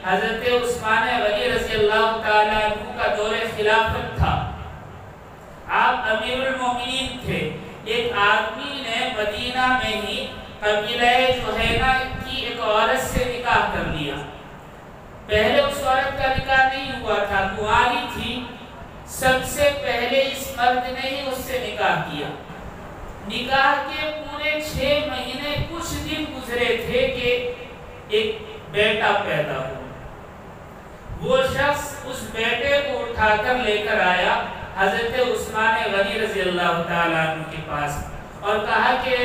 حضرت عثمان غنی رضی اللہ تعالیٰ عنہ کا دور خلافت تھا، آپ امیر المومنین تھے۔ ایک آدمی نے مدینہ میں ہی قبیلہ جوہینہ کی ایک عورت سے نکاح کر لیا۔ پہلے اس عورت کا نکاح نہیں ہوا تھا، کنواری تھی، سب سے پہلے اس مرد نے ہی اس سے نکاح کیا۔ نکاح کے پورے 6 مہینے کچھ دن گزرے تھے کہ ایک بیٹا پیدا ہوا۔ وہ شخص اس بیٹے کو اٹھا کر لے کر آیا حضرت عثمان غنی رضی اللہ تعالیٰ عنہ کے پاس اور کہا کہ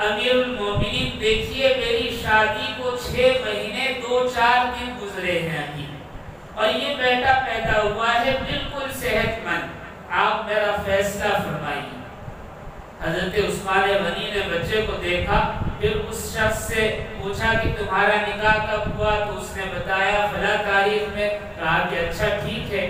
امیر المومنین دیکھیے میری شادی کو 6 مہینے 2-4 دن گزرے ہیں ابھی، اور یہ بیٹا پیدا ہوا ہے بالکل صحت مند، آپ میرا فیصلہ فرمائیے۔ حضرت عثمان غنی نے بچے کو دیکھا، پھر اس شخص سے پوچھا کہ تمہارا نکاح کب ہوا؟ تو اس نے بتایا فلاں تاریخ میں۔ کہا کہ اچھا ٹھیک ہے۔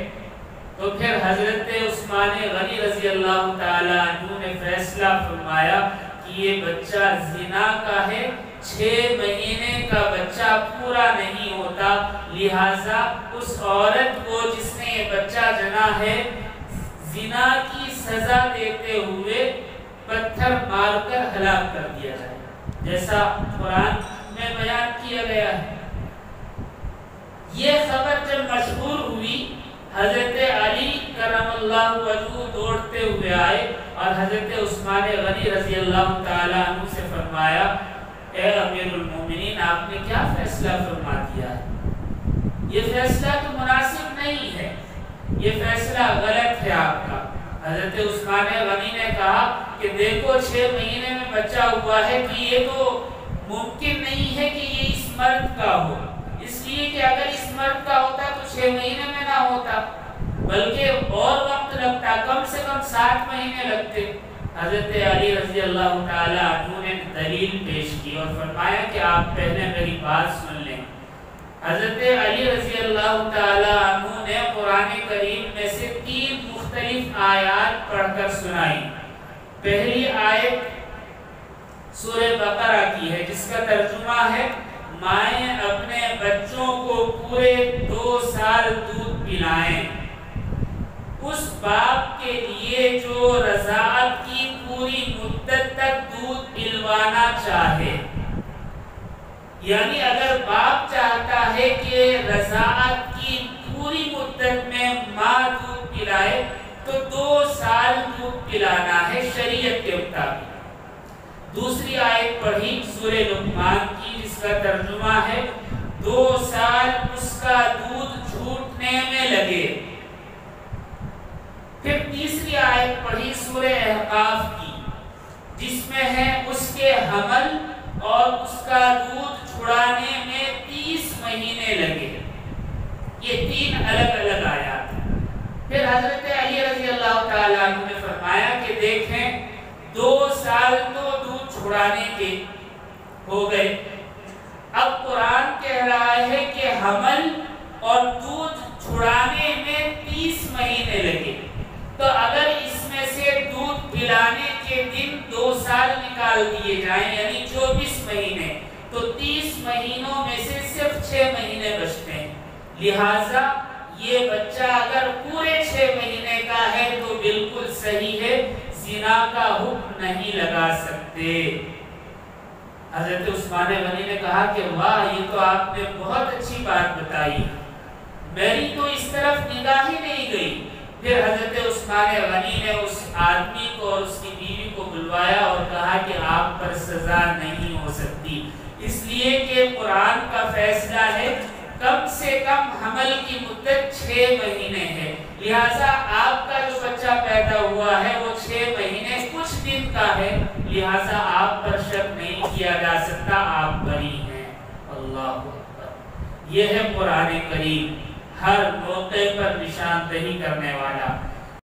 تو پھر حضرت عثمان غنی رضی اللہ تعالیٰ عنہ نے فیصلہ فرمایا کہ یہ بچہ زنا کا ہے، 6 مہینے کا بچہ پورا نہیں ہوتا، لہٰذا اس عورت کو جس نے یہ بچہ جنا ہے زنا کی سزا دیتے ہوئے پتھر مار کر ہلاک کر دیا جائے، جیسا قرآن میں بیان کیا گیا ہے۔ یہ خبر جب مشہور ہوئی، حضرت علی کرم اللہ وجہہ دوڑتے ہوئے آئے اور حضرت عثمان غنی رضی اللہ تعالیٰ عنہ سے فرمایا اے امیر المومنین آپ نے کیا فیصلہ فرما دیا ہے؟ یہ فیصلہ تو مناسب نہیں ہے، یہ فیصلہ غلط ہے آپ کا۔ حضرت عثمان غنی نے کہا کہ دیکھو 6 مہینے میں بچہ ہوا ہے کہ یہ تو ممکن نہیں ہے کہ یہ اس مرد کا ہو، اس لیے کہ اگر اس مرد کا ہوتا تو 6 مہینے میں نہ ہوتا بلکہ اور وقت لگتا، کم سے کم 7 مہینے لگتے۔ حضرت علی رضی اللہ تعالیٰ عنہ نے دلیل پیش کی اور فرمایا کہ آپ پہلے میری بات سن لیں۔ حضرت علی رضی اللہ تعالیٰ عنہ نے قرآن کریم میں سے 3 مختلف آیات پڑھ کر سنائی۔ پہلی آیت سورہ بقرہ کی ہے جس کا ترجمہ ہے مائیں اپنے بچوں کو پورے 2 سال دودھ پلائیں، اس باپ کے لیے جو رضاعت کی پوری مدت تک دودھ پلوانا چاہے، یعنی اگر باپ چاہتا ہے کہ رضاعت کی پوری مدت میں ماں دودھ پلائے تو 2 سال دودھ پلانا ہے شریعت کے مطابق۔ دوسری آیت پڑھی سورہ لقمان کی جس کا ترجمہ ہے 2 سال اس کا دودھ جھوٹنے میں لگے۔ پھر تیسری آیت پڑھی سورہ احقاف کی جس میں ہے اس کے حمل اور اس کا دودھ چھڑانے میں 30 مہینے لگے۔ یہ 3 الگ الگ آیات۔ پھر حضرت علی رضی اللہ تعالیٰ عنہ نے فرمایا کہ دیکھیں 2 سال تو دودھ چھڑانے کے ہو گئے، اب قرآن کہہ رہا ہے کہ حمل اور دودھ چھڑانے میں 30 مہینے لگے، تو اگر اس میں سے دودھ پلانے کے دن 2 سال نکال دیے جائیں یعنی 24 مہینے تو 30 مہینوں میں سے صرف 6 مہینے بچتے ہیں، لہٰذا یہ بچہ اگر پورے 6 مہینے کا ہے تو بالکل صحیح ہے، زنا کا حکم نہیں لگا سکتے۔ حضرت عثمان غنی نے کہا کہ واہ یہ تو آپ نے بہت اچھی بات بتائی، میری تو اس طرف نگاہ ہی نہیں گئی۔ پھر حضرت عثمان غنی نے اس آدمی کو اور اس کی بیوی کو بلوایا اور کہا کہ آپ پر سزا نہیں ہو سکتی، اس لیے کہ قرآن کا فیصلہ ہے کم سے کم حمل کی مدت 6 مہینے ہے، لہٰذا آپ کا جو بچہ پیدا ہوا ہے وہ 6 مہینے کچھ دن کا ہے، لہٰذا آپ پر شک نہیں کیا جا سکتا، آپ بری ہیں۔ اللہ اکبر۔ یہ ہے قرآن کریم، ہر موقع پر نشاندہی کرنے والا۔